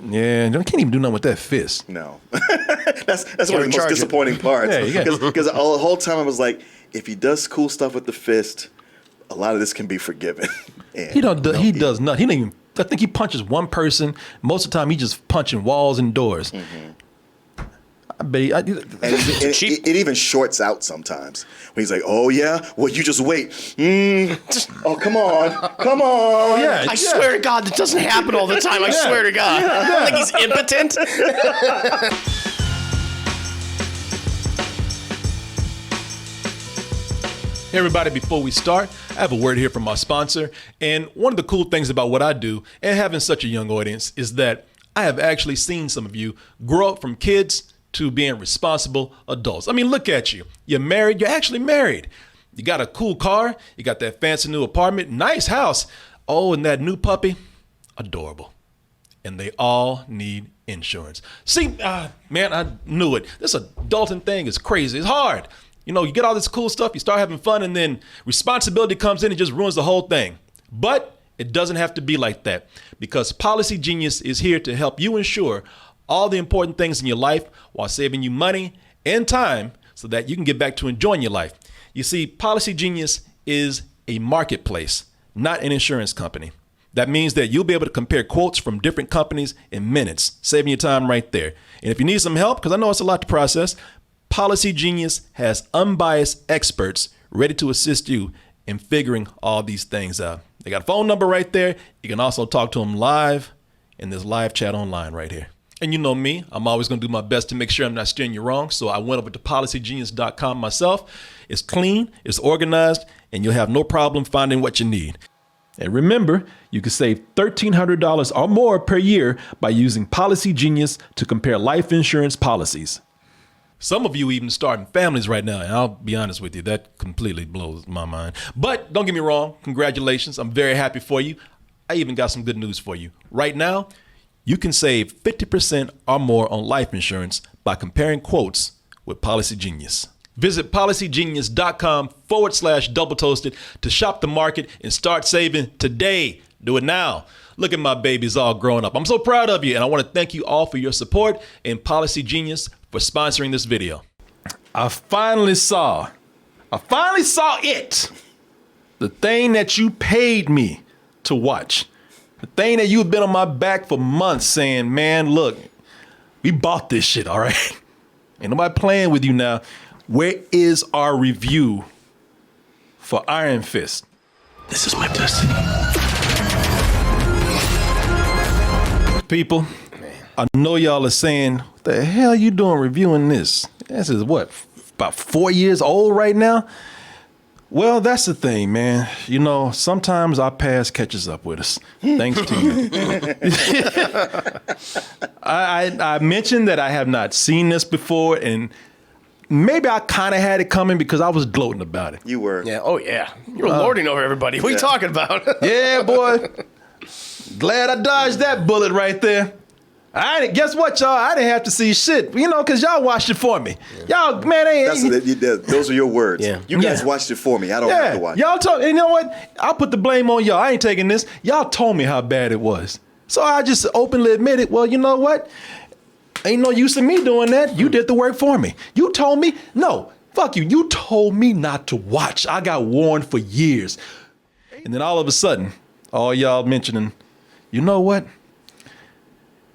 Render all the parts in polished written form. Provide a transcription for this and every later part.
Yeah, you can't even do nothing with that fist. No. That's one of the most disappointing parts. Because the whole time I was like, if he does cool stuff with the fist, a lot of this can be forgiven. He does nothing. He don't even. I think he punches one person. Most of the time, he just punching walls and doors. Mm-hmm. It even shorts out sometimes. When he's like, "Oh yeah, well you just wait." Oh come on. Yeah, I swear to God, that doesn't happen all the time. I swear to God. Yeah. Like he's impotent. Hey everybody, before we start, I have a word here from my sponsor. And one of the cool things about what I do and having such a young audience is that I have actually seen some of you grow up from kids to being responsible adults. I mean, look at you. You're married. You're actually married. You got a cool car. You got that fancy new apartment, nice house. Oh, and that new puppy, adorable. And they all need insurance. See, man, I knew it. This adulting thing is crazy. It's hard. You know, you get all this cool stuff, you start having fun, and then responsibility comes in and just ruins the whole thing. But it doesn't have to be like that, because Policy Genius is here to help you insure all the important things in your life while saving you money and time so that you can get back to enjoying your life. You see, Policy Genius is a marketplace, not an insurance company. That means that you'll be able to compare quotes from different companies in minutes, saving your time right there. And if you need some help, because I know it's a lot to process, Policy Genius has unbiased experts ready to assist you in figuring all these things out. They got a phone number right there. You can also talk to them live in this live chat online right here. And you know me, I'm always going to do my best to make sure I'm not steering you wrong. So I went over to policygenius.com myself. It's clean, it's organized, and you'll have no problem finding what you need. And remember, you can save $1,300 or more per year by using Policy Genius to compare life insurance policies. Some of you even starting families right now, and I'll be honest with you, that completely blows my mind. But don't get me wrong, congratulations. I'm very happy for you. I even got some good news for you. Right now, you can save 50% or more on life insurance by comparing quotes with Policy Genius. Visit policygenius.com/double toasted to shop the market and start saving today. Do it now. Look at my babies all growing up. I'm so proud of you, and I want to thank you all for your support and Policy Genius for sponsoring this video. I finally saw it. The thing that you paid me to watch. The thing that you've been on my back for months saying, man, look, we bought this shit, all right? Ain't nobody playing with you now. Where is our review for Iron Fist? This is my destiny. People, I know y'all are saying, what the hell you doing reviewing this? This is what, about 4 years old right now? Well, that's the thing, man. You know, sometimes our past catches up with us. Thanks to you. I mentioned that I have not seen this before, and maybe I kind of had it coming because I was gloating about it. You were. Yeah. Oh, yeah. You were lording over everybody. What are you talking about? Yeah, boy. Glad I dodged that bullet right there. Guess what, y'all? I didn't have to see shit, you know, because y'all watched it for me. Y'all, man, those are your words. Yeah. You guys watched it for me. I don't have to watch. Y'all told, you know what? I'll put the blame on y'all. I ain't taking this. Y'all told me how bad it was. So I just openly admitted, well, you know what? Ain't no use in me doing that. You did the work for me. You told me, no, fuck you. You told me not to watch. I got warned for years. And then all of a sudden, all y'all mentioning, you know what?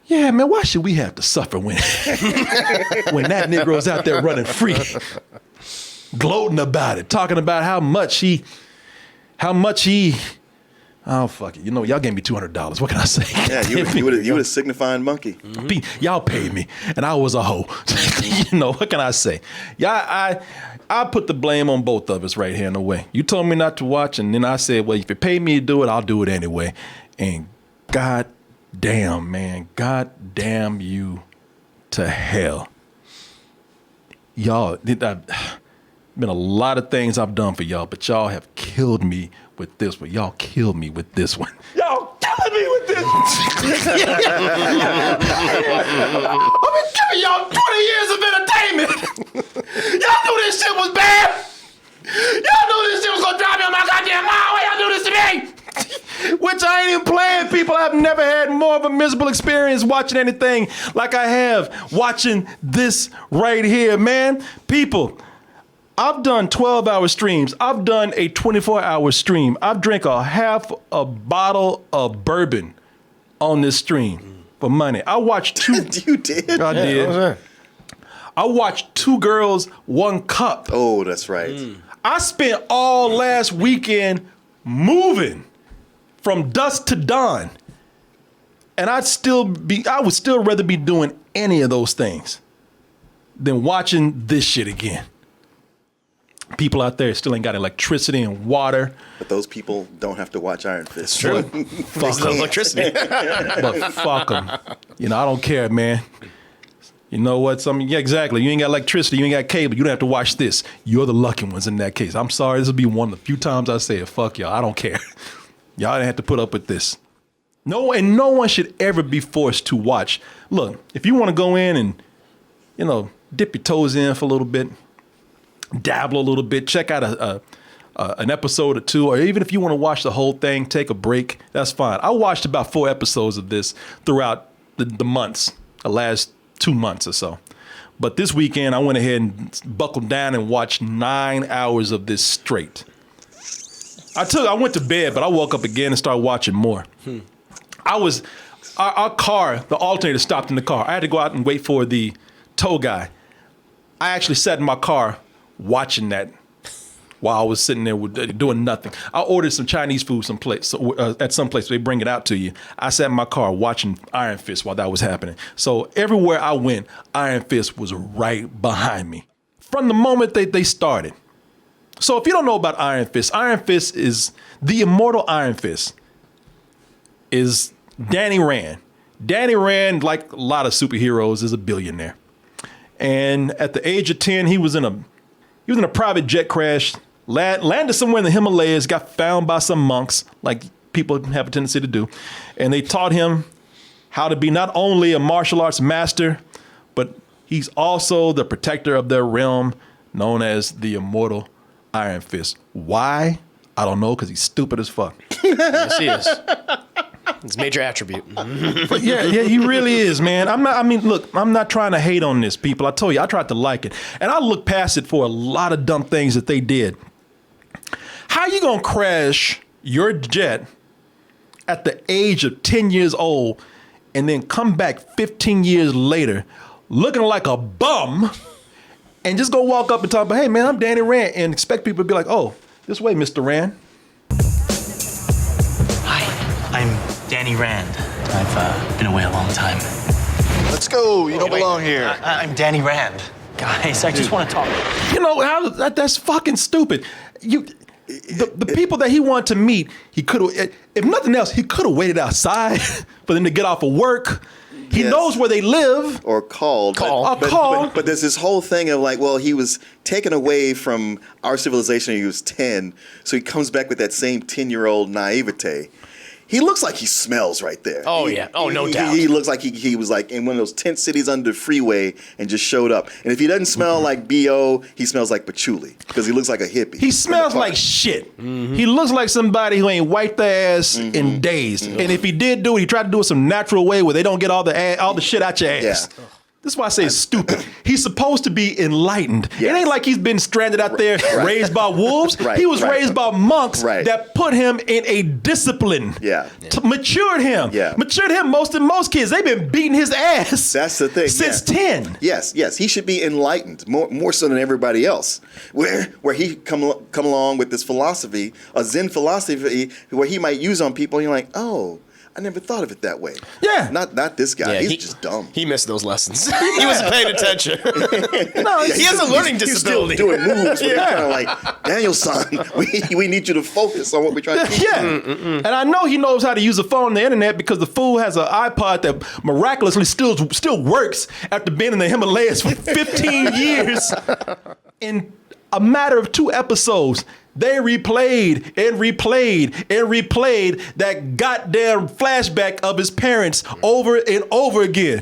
Yeah, man, why should we have to suffer when that Negro's out there running free, gloating about it, talking about how much he, oh, fuck it. You know, y'all gave me $200. What can I say? Yeah, you would have signifying monkey. Mm-hmm. Y'all paid me, and I was a hoe. You know, what can I say? Yeah, I put the blame on both of us right here in a way. You told me not to watch, and then I said, well, if you pay me to do it, I'll do it anyway. And God damn, man. God damn you to hell. Y'all, been a lot of things I've done for y'all, but y'all have killed me with this one. Y'all killed me with this one. Y'all killing me with this one. I've been giving y'all 20 years of entertainment. Y'all knew this shit was bad. Y'all knew this shit was gonna drive me on my goddamn mind. Why y'all do this to me? Which I ain't even playing, people. I've never had more of a miserable experience watching anything like I have watching this right here, man. People, I've done 12-hour streams. I've done a 24-hour stream. I've drank a half a bottle of bourbon on this stream for money. I watched two. You did? I did. I watched 2 girls, 1 cup. Oh, that's right. I spent all last weekend moving from dusk to dawn. And I would still rather be doing any of those things than watching this shit again. People out there still ain't got electricity and water. But those people don't have to watch Iron Fist. It's true. Fuck the electricity. But fuck them. I don't care, man. You know what? Exactly. You ain't got electricity. You ain't got cable. You don't have to watch this. You're the lucky ones in that case. I'm sorry. This will be one of the few times I say it. Fuck y'all. I don't care. Y'all didn't have to put up with this. No one should ever be forced to watch. Look, if you want to go in and, dip your toes in for a little bit, dabble a little bit, check out an episode or 2, or even if you want to watch the whole thing, take a break, that's fine. I watched about 4 episodes of this throughout the months, the last 2 months or so. But this weekend, I went ahead and buckled down and watched 9 hours of this straight. I went to bed, but I woke up again and started watching more. Our car, the alternator stopped in the car. I had to go out and wait for the tow guy. I actually sat in my car watching that while I was sitting there doing nothing. I ordered some Chinese food at some place. They bring it out to you. I sat in my car watching Iron Fist while that was happening. So everywhere I went, Iron Fist was right behind me from the moment they started. So if you don't know about Iron Fist is the Immortal Iron Fist is Danny Rand. Danny Rand, like a lot of superheroes, is a billionaire. And at the age of 10, he was in a private jet crash, landed somewhere in the Himalayas, got found by some monks, like people have a tendency to do. And they taught him how to be not only a martial arts master, but he's also the protector of their realm, known as the Immortal Iron Fist. Why? I don't know, because he's stupid as fuck. Yes, he is. It's a major attribute. But yeah, he really is, man. I'm not trying to hate on this, people. I told you, I tried to like it. And I looked past it for a lot of dumb things that they did. How you gonna crash your jet at the age of 10 years old and then come back 15 years later looking like a bum and just go walk up and talk about, hey, man, I'm Danny Rand, and expect people to be like, oh, this way, Mr. Rand. Hi, I'm Danny Rand. I've been away a long time. Let's go. You don't belong here. I'm Danny Rand. Guys, I just want to talk. That's fucking stupid. The people that he wanted to meet, he could have, if nothing else, he could have waited outside for them to get off of work. He knows where they live. Or called. But there's this whole thing of like, well, he was taken away from our civilization when he was 10, so he comes back with that same 10-year-old naivete. He looks like he smells right there. Oh, yeah. Oh, no doubt. He looks like he was like in one of those tent cities under the freeway and just showed up. And if he doesn't smell like B.O., he smells like patchouli because he looks like a hippie. He smells like shit. Mm-hmm. He looks like somebody who ain't wiped their ass in days. Mm-hmm. And if he did do it, he tried to do it some natural way where they don't get all the shit out your ass. Yeah. This is why I say it's stupid. He's supposed to be enlightened. Yes. It ain't like he's been stranded out there, raised by wolves. He was raised by monks that put him in a discipline. Matured him. Matured him. Most kids, they've been beating his ass. That's the thing. Since 10. Yes. He should be enlightened more so than everybody else. Where he come along with this philosophy, a Zen philosophy, where he might use on people, and you're like, oh, I never thought of it that way. Yeah. Not this guy. Yeah, he's just dumb. He missed those lessons. He wasn't paying attention. He has a learning disability. He's still doing moves. We're kind of like, Daniel, son, we need you to focus on what we're trying to teach you. And I know he knows how to use a phone and the internet because the fool has an iPod that miraculously still works after being in the Himalayas for 15 years. In a matter of 2 episodes, they replayed that goddamn flashback of his parents over and over again.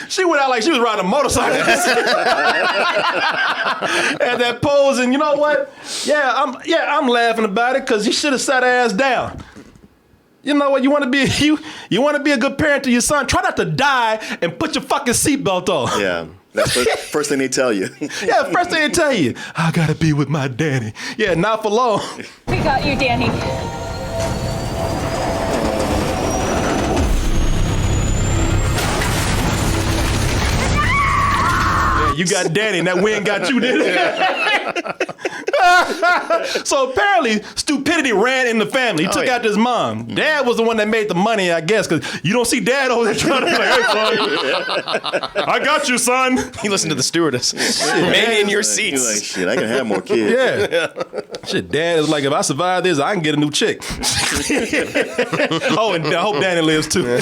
she went out like she was riding a motorcycle. At that pose, and you know what? I'm laughing about it because you should have sat her ass down. You know what? You want to be a good parent to your son. Try not to die and put your fucking seatbelt on. Yeah. That's the first thing they tell you. Yeah, first thing they tell you, I gotta be with my Danny. Yeah, not for long. We got you, Danny. Yeah, you got Danny, and that wind got you, didn't it? So apparently, stupidity ran in the family. He took out his mom. Dad was the one that made the money, I guess, because you don't see Dad over there trying to be like, hey, son, I got you, son. He listened to the stewardess. Maybe in your seats. He's like, shit, I can have more kids. Yeah. Shit, Dad is like, if I survive this, I can get a new chick. Oh, and I hope Danny lives too. I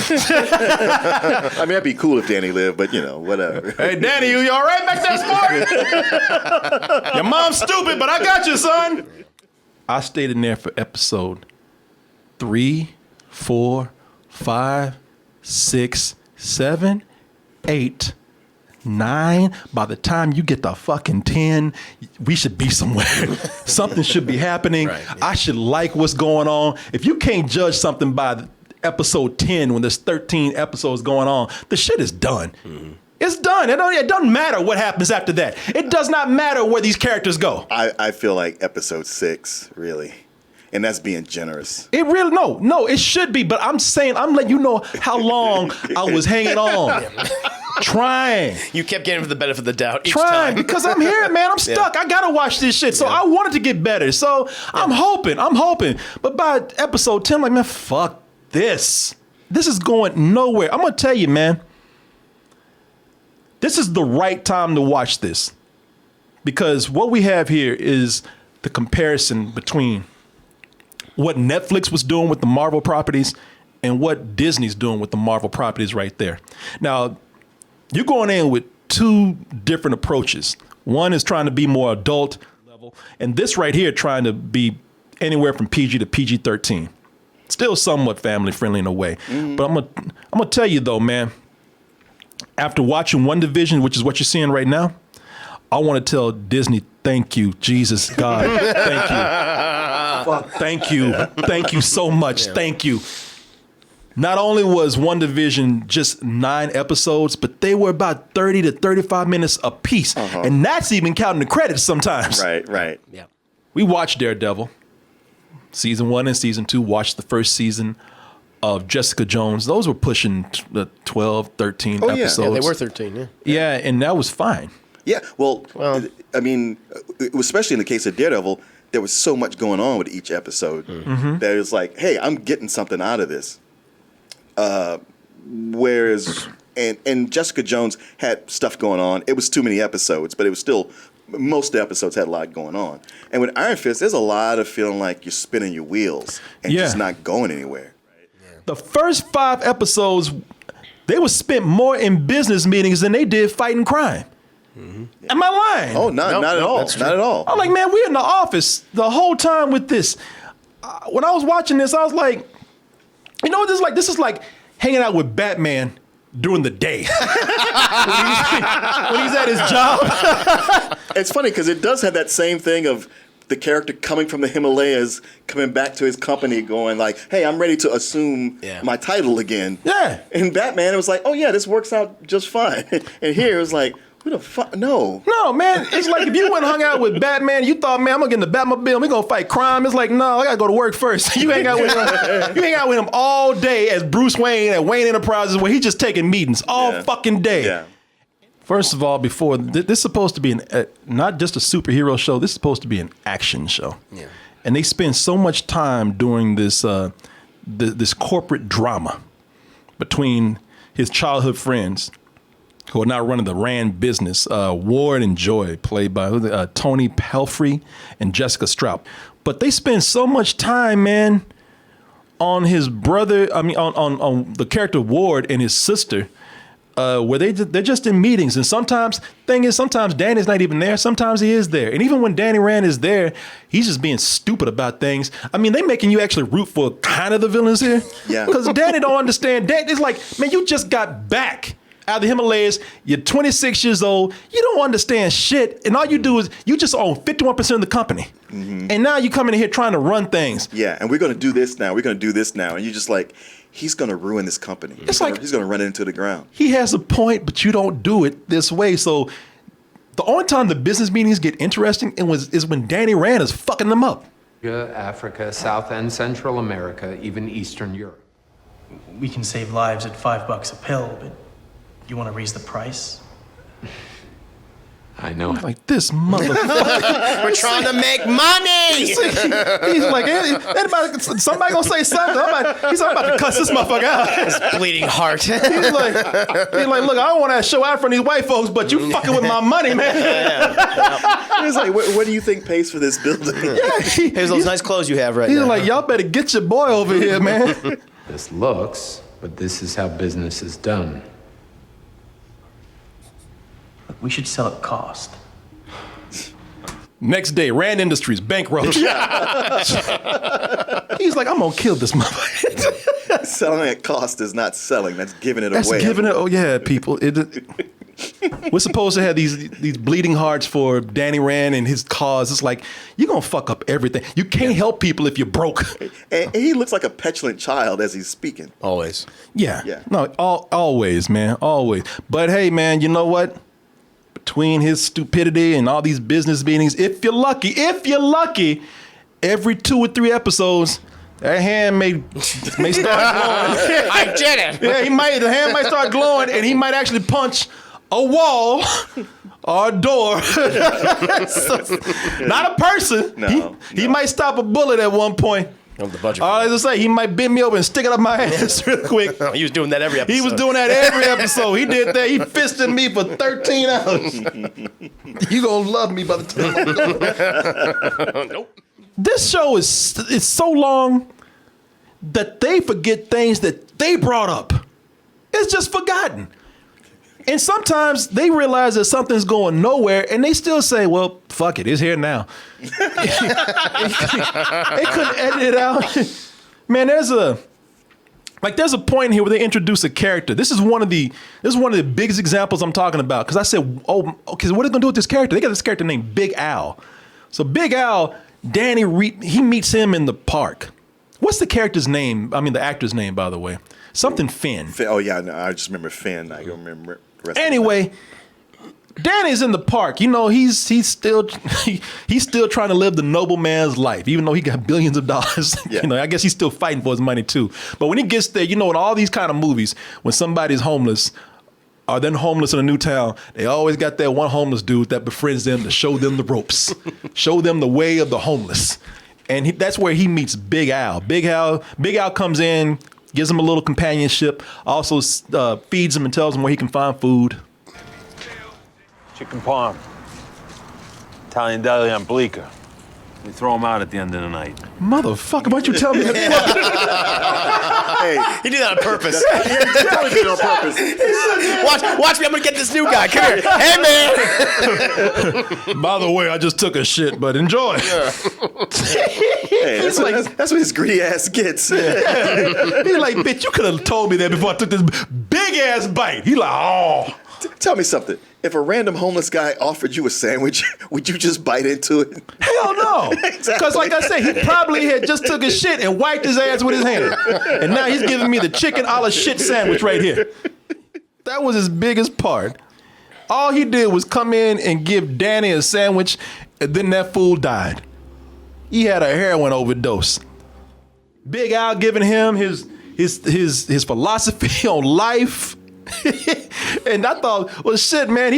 mean, that'd be cool if Danny lived, but, whatever. Hey, Danny, you all right back there, smart? Your mom's stupid, but I got you, son. I stayed in there for episode 3, 4, 5, 6, 7, 8, 9. By the time you get to fucking 10, we should be somewhere. Something should be happening. Right, yeah. I should like what's going on. If you can't judge something by episode 10 when there's 13 episodes going on, the shit is done. Mm-hmm. It's done. It doesn't matter what happens after that. It does not matter where these characters go. I feel like episode 6, really. And that's being generous. It really, no, it should be. But I'm saying, I'm letting you know how long I was hanging on. Trying. You kept getting for the benefit of the doubt each Trying, time. because I'm here, man. I'm stuck. Yeah. I got to watch this shit. So I wanted to get better. So I'm hoping. But by episode 10, I'm like, man, fuck this. This is going nowhere. I'm going to tell you, man. This is the right time to watch this, because what we have here is the comparison between what Netflix was doing with the Marvel properties and what Disney's doing with the Marvel properties right there. Now, you're going in with two different approaches. One is trying to be more adult level, and this right here trying to be anywhere from PG to PG-13. Still somewhat family friendly in a way. Mm-hmm. But I'm gonna tell you though, man. After watching WandaVision, which is what you're seeing right now, I want to tell Disney, thank you, Jesus, God, thank you. Thank you. Thank you so much. Yeah. Thank you. Not only was WandaVision just 9 episodes, but they were about 30 to 35 minutes a piece. Uh-huh. And that's even counting the credits sometimes. Right. Yeah. We watched Daredevil, season 1 and season 2, watched the first season of Jessica Jones. Those were pushing the 12, 13 episodes. Yeah, they were 13, Yeah, and that was fine. Yeah, well, I mean, especially in the case of Daredevil, there was so much going on with each episode that it was like, hey, I'm getting something out of this. Whereas, and Jessica Jones had stuff going on. It was too many episodes, but it was still, most of the episodes had a lot going on. And with Iron Fist, there's a lot of feeling like you're spinning your wheels and just not going anywhere. The first 5 episodes, they were spent more in business meetings than they did fighting crime. Mm-hmm. Yeah. Am I lying? Oh, not at all. Not at all. I'm like, man, we're in the office the whole time with this. When I was watching this, I was like, you know what this is like? This is like hanging out with Batman during the day. when he's at his job. It's funny because it does have that same thing of the character coming from the Himalayas, coming back to his company going like, hey, I'm ready to assume my title again. Yeah. In Batman, it was like, oh, yeah, this works out just fine. And here it was like, who the fuck? No. No, man. It's like if you went and hung out with Batman, you thought, man, I'm going to get in the Batmobile. We're going to fight crime. It's like, no, I got to go to work first. You hang out with him all day as Bruce Wayne at Wayne Enterprises where he's just taking meetings all fucking day. Yeah. First of all, before this is supposed to be not just a superhero show. This is supposed to be an action show. Yeah. And they spend so much time doing this this corporate drama between his childhood friends who are now running the Rand business. Ward and Joy, played by Tony Pelfrey and Jessica Stroup. But they spend so much time, man, on his brother. I mean, on the character Ward and his sister. Where they're just in meetings, and sometimes Danny's not even there. Sometimes he is there, and even when Danny Rand is there, he's just being stupid about things. I mean, they making you actually root for kind of the villains here, because Danny don't understand. Danny's like, man, you just got back out of the Himalayas. You're 26 years old. You don't understand shit. And all you do is you just own 51% of the company. Mm-hmm. And now you come in here trying to run things. Yeah, and we're going to do this now. We're going to do this now. And you're just like, he's going to ruin this company. He's going to run it into the ground. He has a point, but you don't do it this way. So the only time the business meetings get interesting is when Danny Rand is fucking them up. Africa, South and Central America, even Eastern Europe. We can save lives at $5 a pill, but you want to raise the price? I know. Like, this motherfucker. We're trying to make money. He's like, somebody gonna say something. He's about to cuss this motherfucker out. His bleeding heart. He's like, look, I don't want to show out for these white folks, but you fucking with my money, man. He's like, what do you think pays for this building? Yeah, Here's those nice clothes you have right now. He's like, y'all better get your boy over here, man. This looks, but this is how business is done. Look, we should sell at cost. Next day, Rand Industries bankrupt. He's like, I'm gonna kill this motherfucker. Selling at cost is not selling. That's giving it That's away. giving it. Oh yeah, people. We're supposed to have these bleeding hearts for Danny Rand and his cause. It's like, you're gonna fuck up everything. You can't help people if you're broke. And he looks like a petulant child as he's speaking. Always. Yeah. No, always, man, always. But hey, man, you know what? Between his stupidity and all these business meetings, if you're lucky, every 2 or 3 episodes, that hand may start glowing. I did it. Yeah, the hand might start glowing, and he might actually punch a wall or a door. Not a person. No, he might stop a bullet at one point. Of the budget. All I was say, he might bend me over and stick it up my ass real quick. He was doing that every episode. He was doing that every episode. He did that. He fisted me for 13 hours. You gonna love me by the time I'm done. Nope. This show is so long that they forget things that they brought up. It's just forgotten. And sometimes they realize that something's going nowhere and they still say, well, fuck it, it's here now. They couldn't edit it out. Man, there's a point here where they introduce a character. This is one of the biggest examples I'm talking about. Because I said, oh, okay, so what are they gonna do with this character? They got this character named Big Al. So Big Al, he meets him in the park. What's the character's name? I mean, the actor's name, by the way. Something Finn. Oh yeah, no, I just remember Finn. I don't remember the rest. Anyway, Danny's in the park. You know, he's still trying to live the noble man's life, even though he got billions of dollars. Yeah. You know, I guess he's still fighting for his money too. But when he gets there, you know, in all these kind of movies, when somebody's homeless or then homeless in a new town, they always got that one homeless dude that befriends them to show them the ropes, show them the way of the homeless. And that's where he meets Big Al. Big Al comes in, gives him a little companionship, also feeds him and tells him where he can find food. Chicken parm. Italian deli on Bleecker. We throw them out at the end of the night. Motherfucker, why don't you tell me that? Hey, He did that on purpose. he totally did it on purpose. Watch me. I'm gonna get this new guy. Come here. Hey, man. By the way, I just took a shit, but enjoy. Hey, that's what his greedy ass gets. He's like, bitch, you could have told me that before I took this big ass bite. He like, oh. Tell me something. If a random homeless guy offered you a sandwich, would you just bite into it? Hell no. Exactly. Because like I said, he probably had just took his shit and wiped his ass with his hand. And now he's giving me the chicken a la shit sandwich right here. That was his biggest part. All he did was come in and give Danny a sandwich, and then that fool died. He had a heroin overdose. Big Al giving him his philosophy on life. And I thought, well, shit, man,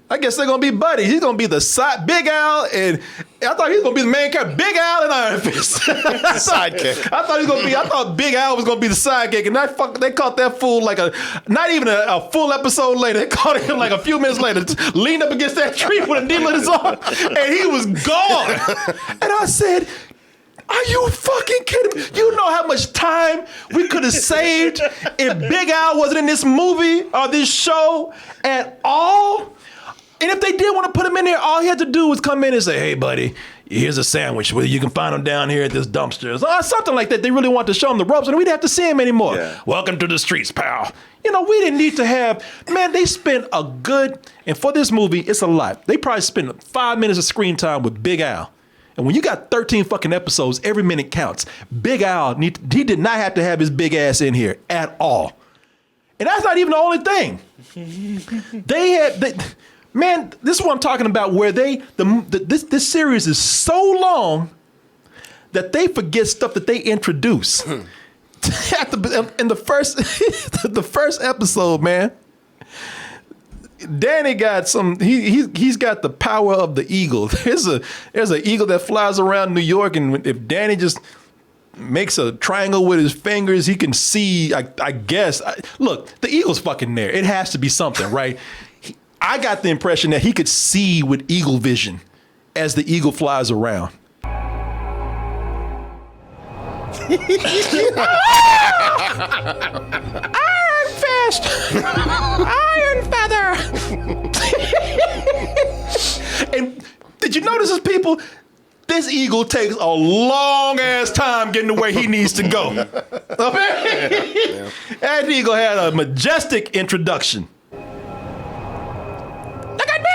I guess they're gonna be buddies. He's gonna be the side, Big Al, and I thought he was gonna be the main character, Big Al and Iron Fist. Sidekick. I thought Big Al was gonna be the sidekick, and they caught that fool like not even a full episode later. They caught him like a few minutes later, leaned up against that tree with a needle in his arm, and he was gone. And I said, are you fucking kidding me? You know how much time we could have saved if Big Al wasn't in this movie or this show at all? And if they did want to put him in there, all he had to do was come in and say, hey, buddy, here's a sandwich. Whether you can find him down here at this dumpster. Or something like that. They really want to show him the ropes, and we'd have to see him anymore. Yeah. Welcome to the streets, pal. You know, we didn't need to have, man, they spent a good, and for this movie, it's a lot. They probably spent 5 minutes of screen time with Big Al. And when you got 13 fucking episodes, every minute counts. Big Al, he did not have to have his big ass in here at all. And that's not even the only thing. Man, this is what I'm talking about, where this series is so long that they forget stuff that they introduce. In the first the first episode, man, Danny got he's got the power of the eagle. There's an eagle that flies around New York, and if Danny just makes a triangle with his fingers, he can see, I guess. Look, the eagle's fucking there. It has to be something, right? I got the impression that he could see with eagle vision as the eagle flies around. Iron Fist! Iron Feather! And did you notice this, people? This eagle takes a long ass time getting to where he needs to go. Okay? That eagle had a majestic introduction. Look at me!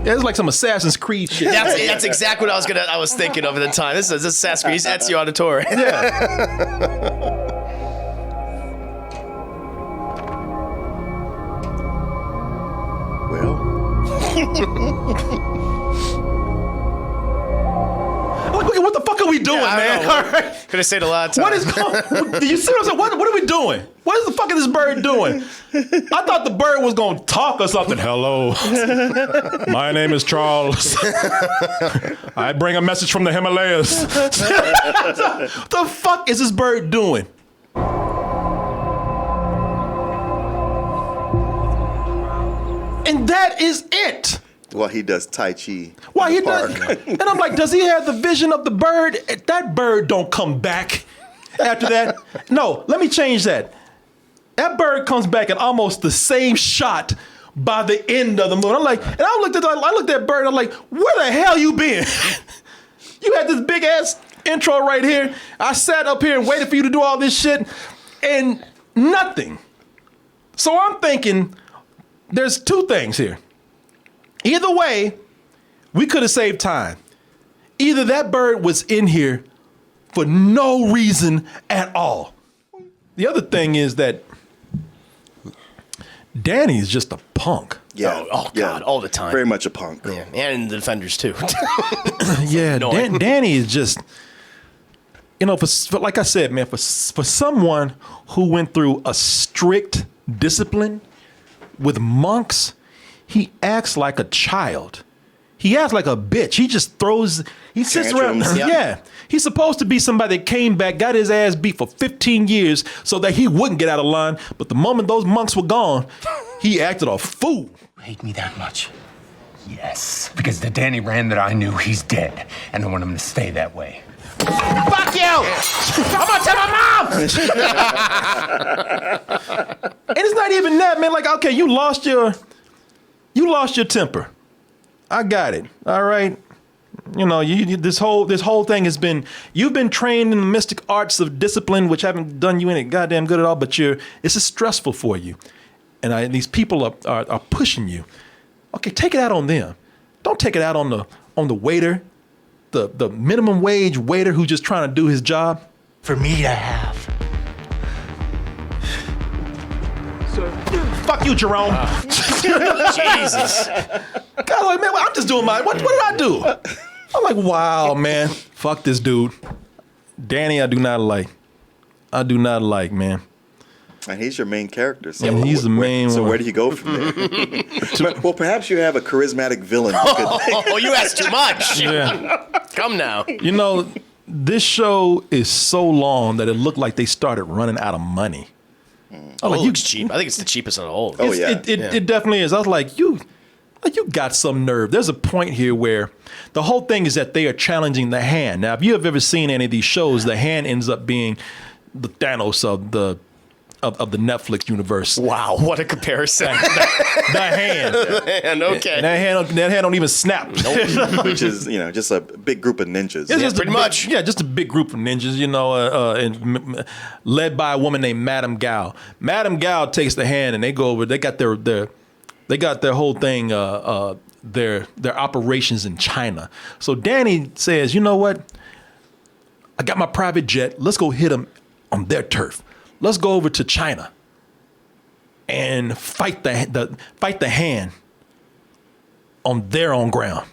Yeah, it's like some Assassin's Creed shit. That's exactly what I was thinking of at the time. This is Assassin's Creed. He's Ezio Auditore. Yeah. Well. What the fuck are we doing, man? All right. Could have saved a lot of time. What is going? Do you see what I'm saying? What are we doing? What is the fuck is this bird doing? I thought the bird was gonna talk or something. Hello, my name is Charles. I bring a message from the Himalayas. The fuck is this bird doing? And that is it. Well, he does Tai Chi. Why in he the does? park. And I'm like, does he have the vision of the bird? That bird don't come back after that. No, let me change that. That bird comes back in almost the same shot by the end of the movie. I'm like, and I looked at that bird. I'm like, where the hell you been? You had this big ass intro right here. I sat up here and waited for you to do all this shit, and nothing. So I'm thinking, there's two things here. Either way, we could have saved time. Either that bird was in here for no reason at all. The other thing is that Danny's just a punk. Yeah. Oh, God, all the time. Very much a punk. Yeah, and the Defenders too. Yeah, Danny is just, you know, for like I said, man, for someone who went through a strict discipline with monks, he acts like a child. He acts like a bitch. He just he sits around. Tantrums. Yeah. He's supposed to be somebody that came back, got his ass beat for 15 years so that he wouldn't get out of line. But the moment those monks were gone, he acted a fool. Hate me that much? Yes. Because the Danny Rand that I knew, he's dead. And I want him to stay that way. Fuck you! I'm gonna tell my mom! And it's not even that, man. Like, okay, you lost your temper. I got it. All right. You know, this whole thing has been, you've been trained in the mystic arts of discipline, which haven't done you any goddamn good at all, but it's just stressful for you. And these people are pushing you. Okay, take it out on them. Don't take it out on the waiter, the minimum wage waiter who's just trying to do his job. For me to have. Fuck you, Jerome. Jesus. God, like, man, I'm just doing what did I do? I'm like, wow, man. Fuck this dude. Danny, I do not like, man. And he's your main character. So Yeah, he's the main So one. where do you go from there? Well, perhaps you have a charismatic villain. Oh, you asked too much. Yeah. Come now. You know, this show is so long that it looked like they started running out of money. Oh, it's cheap. I think it's the cheapest of the whole. Oh, yeah. It definitely is. I was like, you got some nerve. There's a point here where the whole thing is that they are challenging the hand. Now, if you have ever seen any of these shows, the hand ends up being the Thanos of of the Netflix universe. Wow, what a comparison. The hand. And okay. That hand don't even snap. Which is, just a big group of ninjas. It's just pretty much. Yeah, just a big group of ninjas, and led by a woman named Madame Gao. Madame Gao takes the hand, and they go over. They got their whole thing, their operations in China. So Danny says, you know what? I got my private jet. Let's go hit them on their turf. Let's go over to China and fight the hand on their own ground.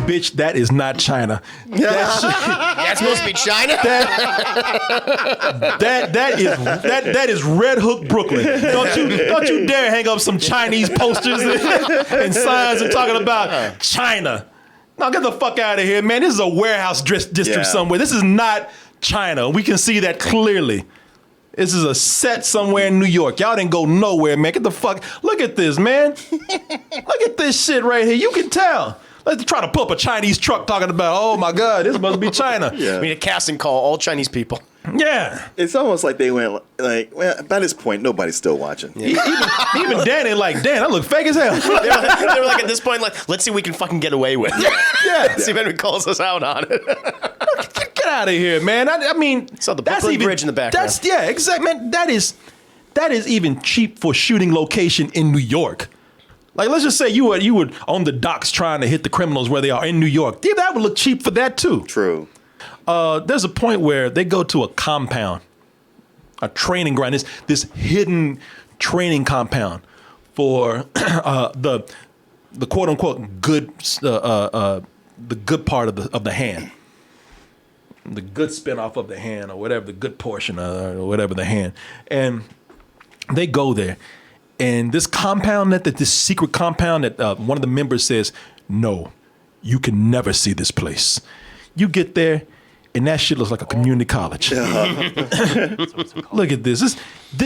Bitch, that is not China. That's supposed to be China? That is Red Hook, Brooklyn. Don't you dare hang up some Chinese posters and signs and talking about China. Now get the fuck out of here, man. This is a warehouse district somewhere. This is not China. We can see that clearly. This is a set somewhere in New York. Y'all didn't go nowhere, man. Get the fuck. Look at this, man. Look at this shit right here. You can tell. Let's try to pull up a Chinese truck talking about, oh my God, this must be China. Yeah. I mean, a casting call, all Chinese people. Yeah. It's almost like they went well, by this point, nobody's still watching. Yeah. Even Danny that look fake as hell. they were like, at this point, like, let's see what we can fucking get away with. Yeah. See if anyone calls us out on it. Get out of here, man. I mean, so the Brooklyn Bridge in the background. Yeah, exactly, man. That is even cheap for shooting location in New York. Like, let's just say you would on the docks trying to hit the criminals where they are in New York. Yeah, that would look cheap for that too. True. There's a point where they go to a compound, a training ground. This hidden training compound for the quote unquote good the good part of the hand, the good spinoff of the hand or whatever, the good portion or whatever the hand, and they go there. And this compound, this secret compound that one of the members says, no, you can never see this place. You get there, and that shit looks like a community college. Look at this.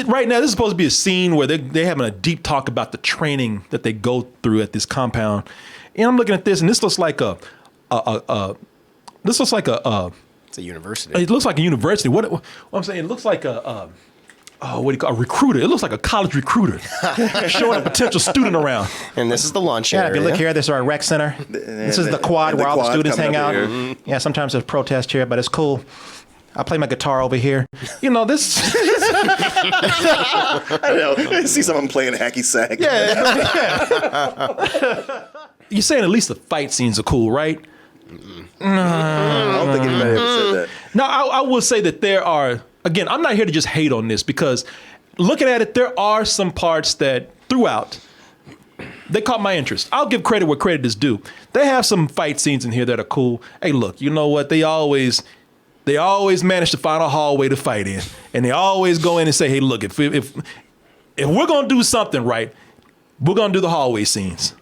Right now, this is supposed to be a scene where they're having a deep talk about the training that they go through at this compound. And I'm looking at this, and this looks like it's a university. It looks like a university. What I'm saying, it looks like what do you call a recruiter? It looks like a college recruiter showing a potential student around. And this is the lunch area. If you look here, this is our rec center. This is the quad where all the students hang out. Mm-hmm. Yeah, sometimes there's protest here, but it's cool. I play my guitar over here. This. I know. I see someone playing hacky sack. Yeah. You're saying at least the fight scenes are cool, right? I don't think anybody ever said that. Now, I will say that there are. Again, I'm not here to just hate on this because looking at it, there are some parts that throughout, they caught my interest. I'll give credit where credit is due. They have some fight scenes in here that are cool. Hey, look, you know what? They always manage to find a hallway to fight in. And they always go in and say, hey, look, if we're going to do something right, we're going to do the hallway scenes.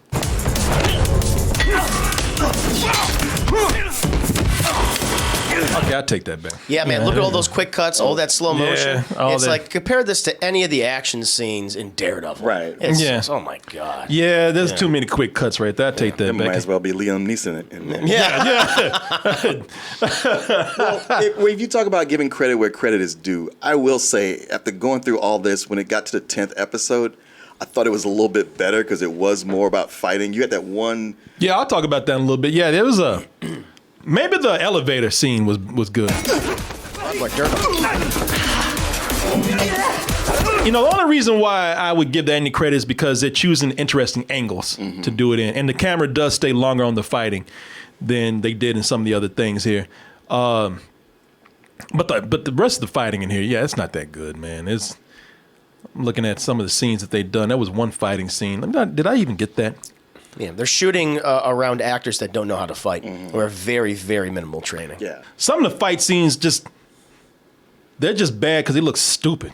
Okay, I'll take that back. Yeah, man, look at all those quick cuts, all that slow motion. It's that. like, compare this to any of the action scenes in Daredevil. Right. It's Yeah. just, oh my God. Yeah, there's too many quick cuts right there. I'll take that It back. might as well be Liam Neeson. Yeah. If you talk about giving credit where credit is due, I will say, after going through all this, when it got to the 10th episode, I thought it was a little bit better because it was more about fighting. You had that one... Yeah, I'll talk about that in a little bit. Yeah, there was a... Maybe the elevator scene was good. The only reason why I would give that any credit is because they're choosing interesting angles to do it in. And the camera does stay longer on the fighting than they did in some of the other things here. But the rest of the fighting in here, yeah, it's not that good, man. I'm looking at some of the scenes that they've done. That was one fighting scene. Did I even get that? Yeah, they're shooting around actors that don't know how to fight or have very, very minimal training. Yeah. Some of the fight scenes they're just bad because they look stupid.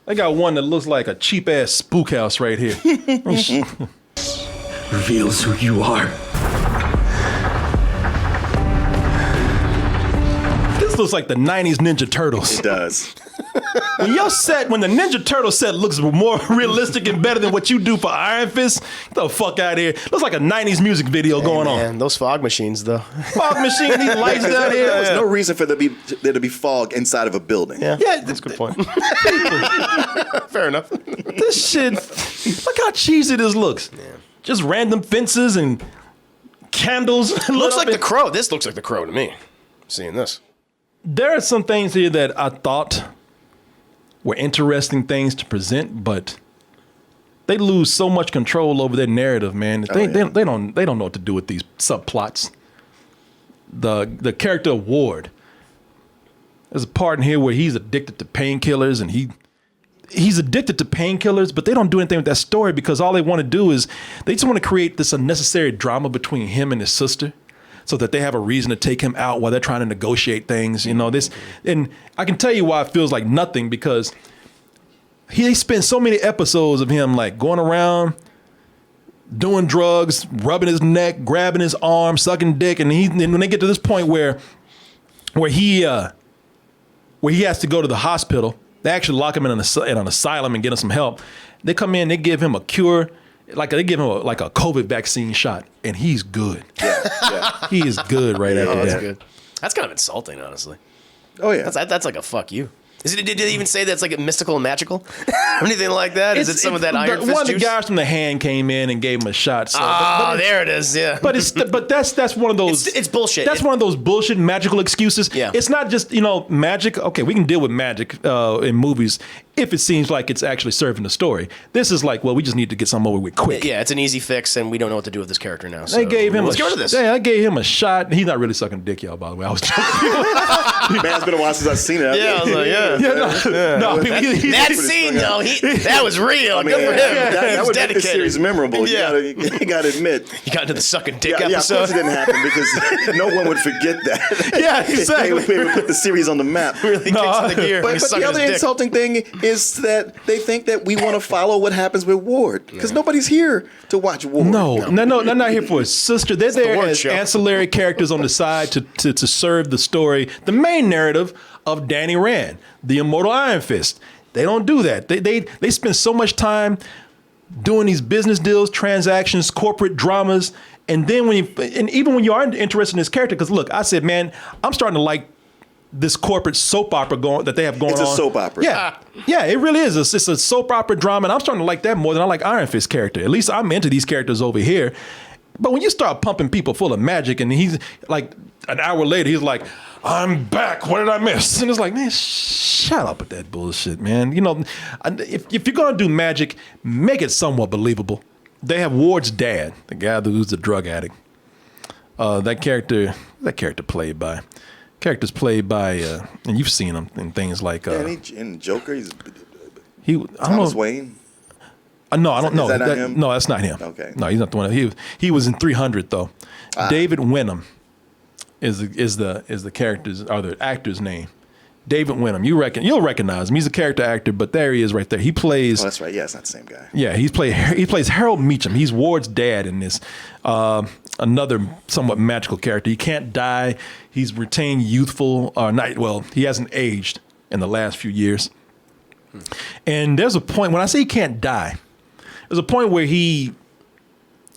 They got one that looks like a cheap ass spook house right here. Reveals who you are. This looks like the 90s Ninja Turtles. It does. when the Ninja Turtle set looks more realistic and better than what you do for Iron Fist, get the fuck out of here. Looks like a 90s music video going on. Those fog machines, though. Fog machine, these lights down here. There's no reason for there to be fog inside of a building. Yeah, that's a good point. Fair enough. This shit, look how cheesy this looks. Yeah. Just random fences and candles. Looks like The Crow. This looks like The Crow to me, seeing this. There are some things here that I thought were interesting things to present, but they lose so much control over their narrative, man. They don't know what to do with these subplots. The character of Ward. There's a part in here where he's addicted to painkillers, and he's addicted to painkillers, but they don't do anything with that story because all they want to do is they just want to create this unnecessary drama between him and his sister, so that they have a reason to take him out while they're trying to negotiate things. You know this, and I can tell you why it feels like nothing, because he spent so many episodes of him like going around doing drugs, rubbing his neck, grabbing his arm, sucking dick, and when they get to this point where he has to go to the hospital, they actually lock him in an asylum and get him some help. They come in, they give him a cure, they give him a COVID vaccine shot, and he's good. Yeah. He is good after that. That's good. That's kind of insulting, honestly. Oh yeah, that's like a fuck you. Did they even say that's like mystical and magical or anything like that? Is it some of that Iron Fist One of the juice? guys from the Hand came in and gave him a shot. So, there it is. Yeah, but that's one of those. It's bullshit. That's one of those bullshit magical excuses. Yeah, it's not just magic. Okay, we can deal with magic in movies if it seems like it's actually serving the story. This is like, well, we just need to get something over with quick. Yeah, it's an easy fix, and we don't know what to do with this character now. So they gave him let's get rid of this. Yeah, I gave him a shot. He's not really sucking dick, y'all. By the way, I was joking. Man, it's been a while since I've seen it. Yeah, I was like, No, that scene though, that was real. I mean, Good for him. That would make the dedicated. series memorable. Yeah. You got to admit. You got into the sucking dick Yeah, of episode. course it didn't happen because no one would forget that. Yeah, exactly. They would put the series on the map. Really kicks in the gear. But the other insulting thing is that they think that we want to follow what happens with Ward because nobody's here to watch Ward. No, they're not here for his sister. They're there Ward as show. ancillary characters on the side to serve the story, the main narrative of Danny Rand, the Immortal Iron Fist. They don't do that. They spend so much time doing these business deals, transactions, corporate dramas, and then even when you are interested in this character, because look, I said, man, I'm starting to like this corporate soap opera that they have going on. It's a soap opera. Yeah, it really is. It's a soap opera drama, and I'm starting to like that more than I like Iron Fist character. At least I'm into these characters over here. But when you start pumping people full of magic, and he's like, an hour later, he's like, I'm back. What did I miss? And it's like, man, shut up with that bullshit, man. If you're going to do magic, make it somewhat believable. They have Ward's dad, the guy who's the drug addict. That character's played by, and you've seen him in things like. In Joker, Thomas Thomas Wayne. No, I don't know. Is that not him? No, that's not him. Okay. No, he's not the one. He was in 300 though. David Wenham is the character's or the actor's name. David Wenham. You'll recognize him. He's a character actor, but there he is right there. He plays. Oh, that's right. Yeah, it's not the same guy. Yeah, he plays Harold Meacham. He's Ward's dad in this. Another somewhat magical character. He can't die. He's retained youthful or not. Well, he hasn't aged in the last few years. And there's a point when I say he can't die. There's a point where he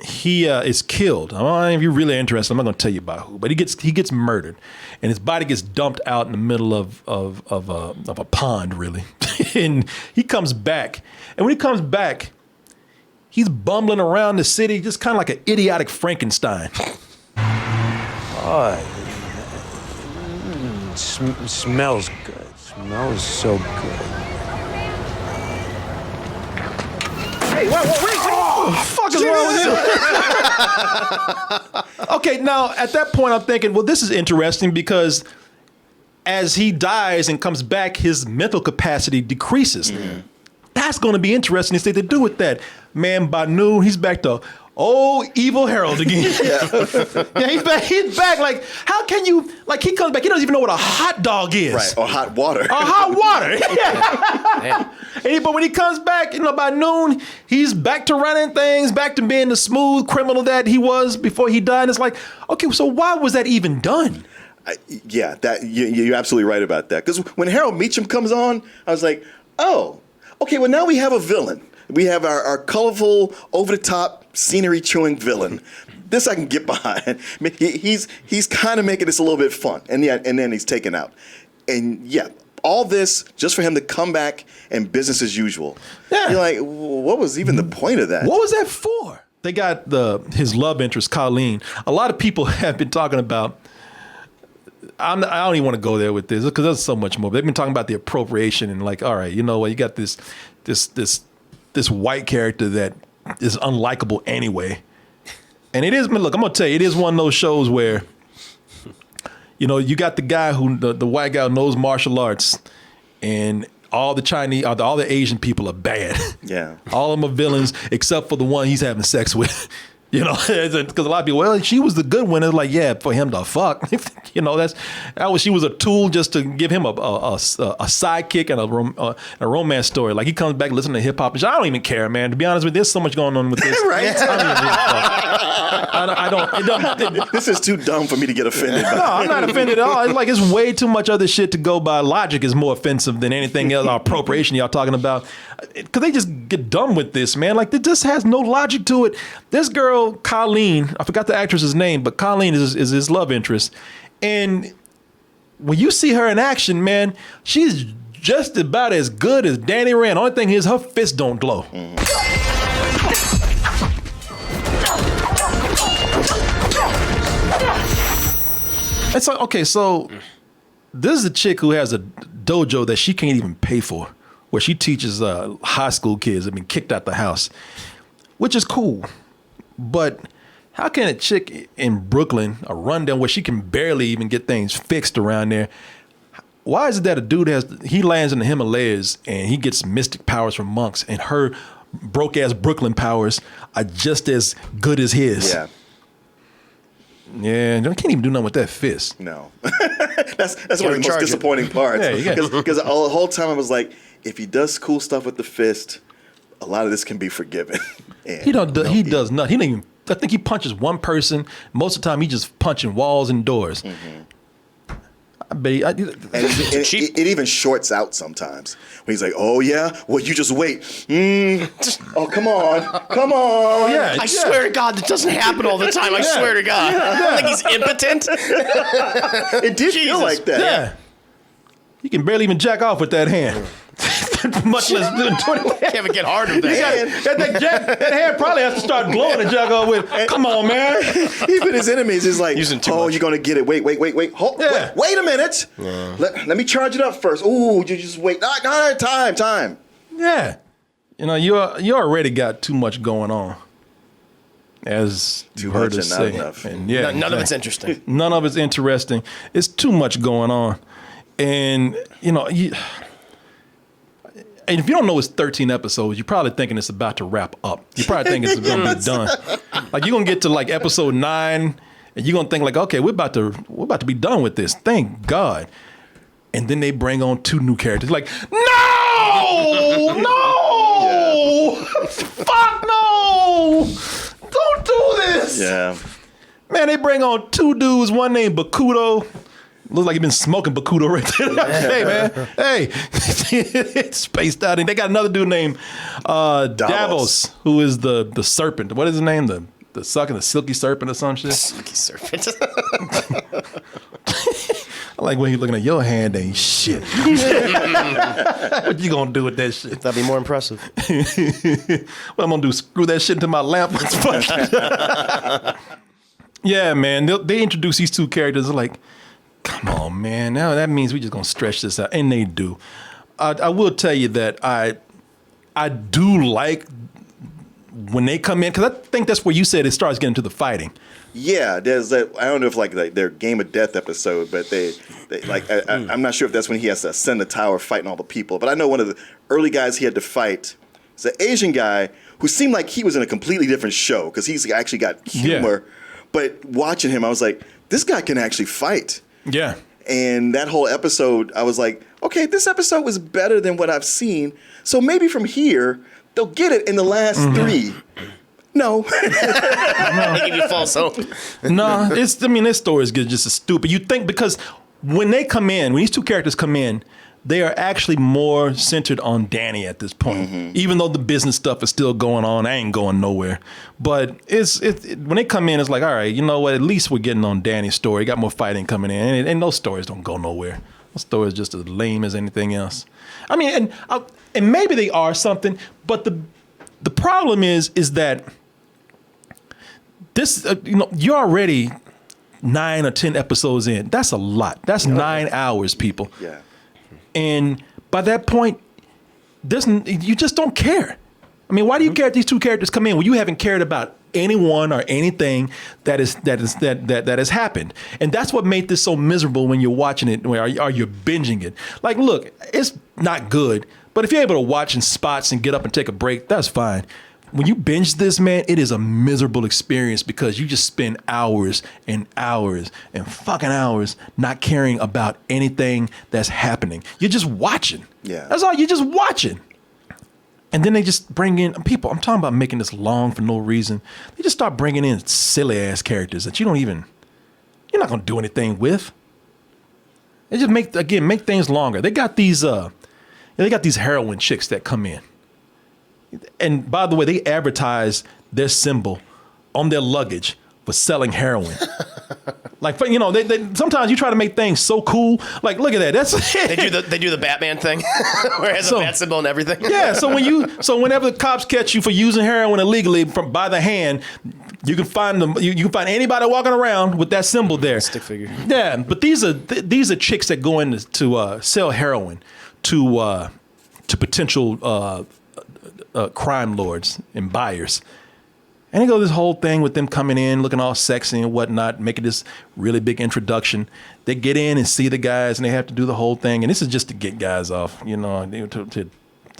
is killed. I don't know if you're really interested. I'm not going to tell you about who, but he gets murdered, and his body gets dumped out in the middle of a pond, really. And he comes back, and when he comes back, he's bumbling around the city, just kind of like an idiotic Frankenstein. Oh, smells good. Smells so good. Hey, wait! What the fuck is wrong with him? Okay, now at that point I'm thinking, well, this is interesting because as he dies and comes back, his mental capacity decreases. Mm-hmm. That's going to be interesting to see what they do with that. Man, by noon, he's back to old evil Harold again. Yeah, he's back. Like, how can you, like, he comes back, he doesn't even know what a hot dog is. Right, or hot water. Or hot water. Yeah. But when he comes back, by noon, he's back to running things, back to being the smooth criminal that he was before he died. And it's like, okay, so why was that even done? You're absolutely right about that. Because when Harold Meacham comes on, I was like, oh, okay, well, now we have a villain. We have our colorful, over-the-top, scenery-chewing villain. This I can get behind. I mean, he's kind of making this a little bit fun, and then he's taken out. And yeah, all this just for him to come back and business as usual. Yeah. You're like, what was even the point of that? What was that for? They got his love interest, Colleen. A lot of people have been talking about. I don't even want to go there with this because there's so much more. They've been talking about the appropriation and like, all right, you know what? You got this white character that is unlikable anyway. And it is, look, I'm going to tell you, it is one of those shows where, you know, you got the guy the white guy who knows martial arts, and all the Chinese, all the Asian people are bad. Yeah. All of them are villains except for the one he's having sex with. You know, because a lot of people, well, she was the good one. It's like, yeah, for him to fuck. You know, she was a tool just to give him a sidekick and a romance story. Like he comes back listening to hip hop and shit. I don't even care, man. To be honest with you, there's so much going on with this. Right? I don't. This is too dumb for me to get offended by. No, I'm not offended at all. It's like it's way too much other shit to go by. Logic is more offensive than anything else. Or appropriation y'all talking about. Because they just get dumb with this, man. Like, it just has no logic to it. This girl, Colleen, I forgot the actress's name, but Colleen is his love interest. And when you see her in action, man, she's just about as good as Danny Rand. Only thing is her fists don't glow. Mm-hmm. It's like, okay, so this is a chick who has a dojo that she can't even pay for, where she teaches high school kids that have been kicked out the house, which is cool. But how can a chick in Brooklyn, a rundown where she can barely even get things fixed around there, why is it that a dude he lands in the Himalayas and he gets mystic powers from monks, and her broke ass Brooklyn powers are just as good as his? Yeah. Yeah, I can't even do nothing with that fist. No. That's one of the most disappointing parts. Because the whole time I was like, if he does cool stuff with the fist, a lot of this can be forgiven. He does nothing. He don't even. I think he punches one person. Most of the time, he just punching walls and doors. Mm-hmm. I bet it even shorts out sometimes. When he's like, "Oh yeah, well you just wait." Oh come on. Yeah, I swear to God, that doesn't happen all the time. I swear to God. Yeah. Like he's impotent. It did feel like that. Yeah. You can barely even jack off with that hand. Much less doing 20. Can't even get hard with that. That hand probably has to start glowing to jack off with. Come on, man. Even his enemies is like, using too much. You're gonna get it. Wait. Wait a minute. Let me charge it up first. Ooh, you just wait. No, time. Yeah. You know, you already got too much going on. As you heard us say. And none of it's interesting. None of it's interesting. It's too much going on. And, you know, and if you don't know it's 13 episodes, you're probably thinking it's about to wrap up. You're probably thinking it's going to be done. Like, you're going to get to, like, episode 9, and you're going to think, like, okay, we're about to be done with this. Thank God. And then they bring on 2 new characters. Like, no! Fuck no! Don't do this! Yeah. Man, they bring on 2 dudes, one named Bakudo. Looks like you've been smoking Bakudo right there. Hey, man. Hey. It's spaced out. And they got another dude named Davos, who is the serpent. What is his name? The silky serpent or some shit? Silky serpent. I like when you're looking at your hand ain't shit. What you gonna do with that shit? That'd be more impressive. What I'm gonna do, screw that shit into my lamp? Yeah, man. They introduce these 2 characters like, come on, man. Now that means we just gonna stretch this out, and they do. I will tell you that I do like when they come in, because I think that's where you said it starts getting to the fighting. Yeah, there's that. I don't know if like their Game of Death episode, but they like I'm not sure if that's when he has to ascend the tower fighting all the people. But I know one of the early guys he had to fight is an Asian guy who seemed like he was in a completely different show because he's actually got humor. Yeah. But watching him, I was like, this guy can actually fight. Yeah. And that whole episode, I was like, okay, this episode was better than what I've seen. So maybe from here, they'll get it in the last 3. No. They give you false hope. No, this story is just as stupid. You think because when these two characters come in, they are actually more centered on Danny at this point. Even though the business stuff is still going on, I ain't going nowhere. But when they come in, it's like, all right, you know what? At least we're getting on Danny's story. Got more fighting coming in, and those stories don't go nowhere. Those stories are just as lame as anything else. I mean, and maybe they are something, but the problem is that this, you're already 9 or 10 episodes in. That's a lot. That's 9 hours, people. Yeah. And by that point, you just don't care. I mean, why do you care if these two characters come in when you haven't cared about anyone or anything that has happened? And that's what made this so miserable when you're watching it or you're binging it. Like, look, it's not good, but if you're able to watch in spots and get up and take a break, that's fine. When you binge this, man, it is a miserable experience because you just spend hours and hours and fucking hours not caring about anything that's happening. You're just watching. Yeah. That's all. You're just watching. And then they just bring in people. I'm talking about making this long for no reason. They just start bringing in silly ass characters that you're not going to do anything with. They just make things longer. They got these heroin chicks that come in. And by the way, they advertise their symbol on their luggage for selling heroin. Like, they sometimes you try to make things so cool. Like, look at that. That's They do the Batman thing, where it has a bat symbol and everything. Yeah. So whenever the cops catch you for using heroin illegally by the hand, you can find them. You can find anybody walking around with that symbol there. Stick figure. Yeah, but these are chicks that go in to sell heroin to potential crime lords and buyers. And they go this whole thing with them coming in, looking all sexy and whatnot, making this really big introduction. They get in and see the guys, and they have to do the whole thing. And this is just to get guys off, to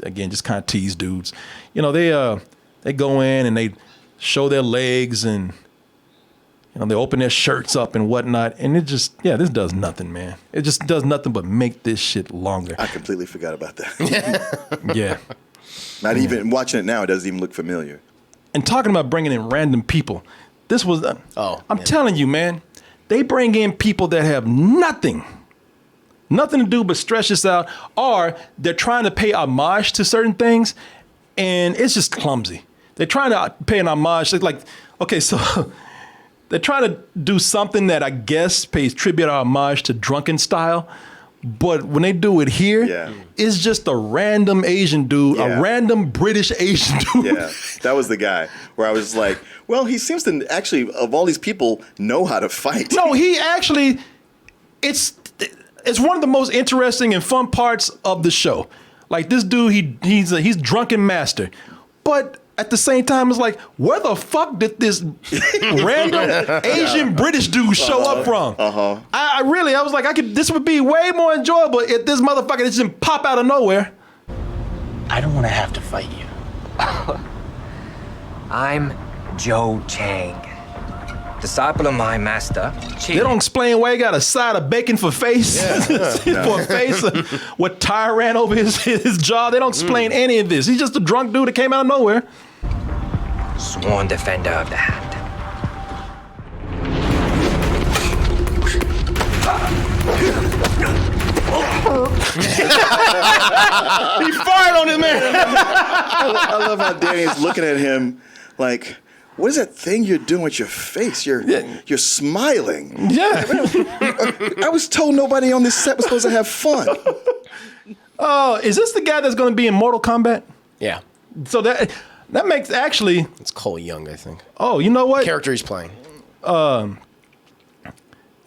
again, just kind of tease dudes. They go in and they show their legs and, they open their shirts up and whatnot. And it just, this does nothing, man. It just does nothing but make this shit longer. I completely forgot about that. Yeah. Not even watching it now, it doesn't even look familiar. And talking about bringing in random people, this was, I'm telling you, man, they bring in people that have nothing to do but stretch this out, or they're trying to pay homage to certain things, and it's just clumsy. They're trying to pay an homage. It's like, okay, so they're trying to do something that I guess pays tribute or homage to Drunken Style. But when they do it here, it's just a random Asian dude, a random British Asian dude. Yeah, that was the guy where I was like, well, he seems to actually, of all these people, know how to fight. No, he actually, it's one of the most interesting and fun parts of the show. Like, this dude, he's drunken master. But at the same time, it's like, where the fuck did this random Asian British dude show up from? I was like, this would be way more enjoyable if this motherfucker didn't pop out of nowhere. I don't want to have to fight you. I'm Joe Chang, disciple of my master. They don't explain why he got a side of bacon for face, for a face with tire ran over his jaw. They don't explain any of this. He's just a drunk dude that came out of nowhere. Sworn defender of the hand. He fired on his man. I love how Danny is looking at him like, what is that thing you're doing with your face? You're smiling. Yeah. I was told nobody on this set was supposed to have fun. Oh, is this the guy that's going to be in Mortal Kombat? Yeah. So that makes actually. It's Cole Young, I think. Oh, you know what? The character he's playing.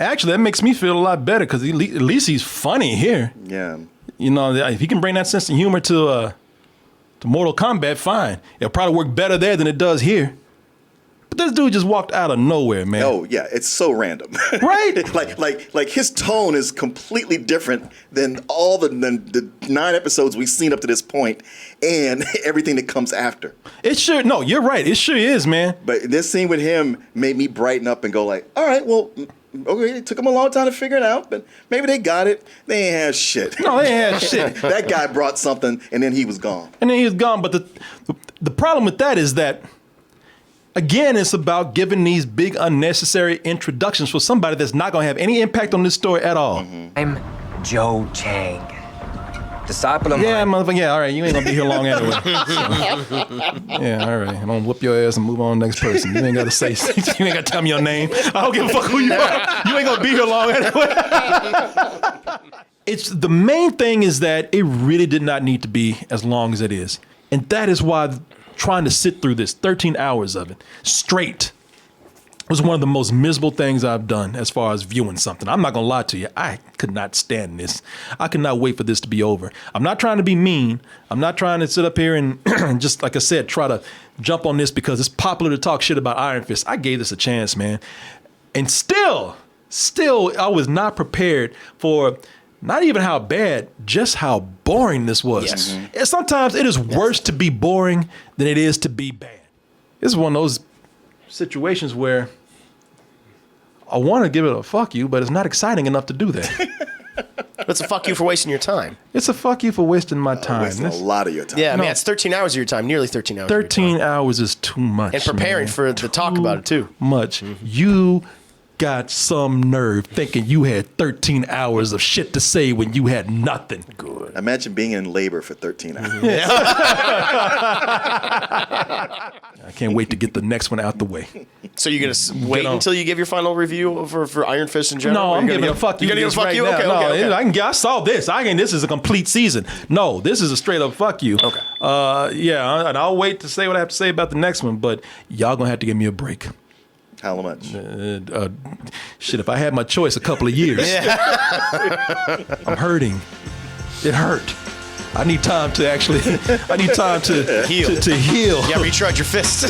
Actually, that makes me feel a lot better because at least he's funny here. Yeah. If he can bring that sense of humor to Mortal Kombat, fine. It'll probably work better there than it does here. But this dude just walked out of nowhere, man. Oh yeah, it's so random, right? like his tone is completely different than all the 9 episodes we've seen up to this point, and everything that comes after. It sure. No, you're right. It sure is, man. But this scene with him made me brighten up and go like, all right, well. Okay, it took them a long time to figure it out, but maybe they got it. They ain't had shit. No, they ain't had shit. That guy brought something, and then he was gone. But the problem with that is that Again, it's about giving these big unnecessary introductions for somebody that's not going to have any impact on this story at all. I'm Joe Chang, disciple of Yeah, mine. motherfucker. Yeah, all right. You ain't gonna be here long anyway. So, yeah, all right. I'm gonna whoop your ass and move on to the next person. You ain't gotta say. You ain't gotta tell me your name. I don't give a fuck who you are. You ain't gonna be here long anyway. It's the main thing is that it really did not need to be as long as it is, and that is why trying to sit through this 13 hours of it straight was one of the most miserable things I've done as far as viewing something. I'm not gonna lie to you. I could not stand this. I could not wait for this to be over. I'm not trying to be mean. I'm not trying to sit up here and just, like I said, try to jump on this because it's popular to talk shit about Iron Fist. I gave this a chance, man. And still, I was not prepared for not even how bad, just how boring this was. Yes. And sometimes it is worse to be boring than it is to be bad. This is one of those situations where I want to give it a fuck you, but it's not exciting enough to do that. It's a fuck you for wasting your time. It's a fuck you for wasting my time. Wasting a lot of your time. Yeah, man, it's 13 hours of your time, nearly 13 hours. 13 hours is too much. And preparing man. for the talk about it, too. Much. You got some nerve thinking you had 13 hours of shit to say when you had nothing. Good. Imagine being in labor for 13 hours. I can't wait to get the next one out the way. So you're going to wait until you give your final review for Iron Fist in general? No, I'm giving a fuck you. You're going to give a fuck right you? now. Okay. I saw this. This is a complete season. No, this is a straight up fuck you. Okay. Yeah, and I'll wait to say what I have to say about the next one, but y'all gonna have to give me a break. How much? Shit, if I had my choice, a couple of years. I'm hurting. It hurt. I need time to actually. I need time to heal. To heal. Yeah, retread your fist.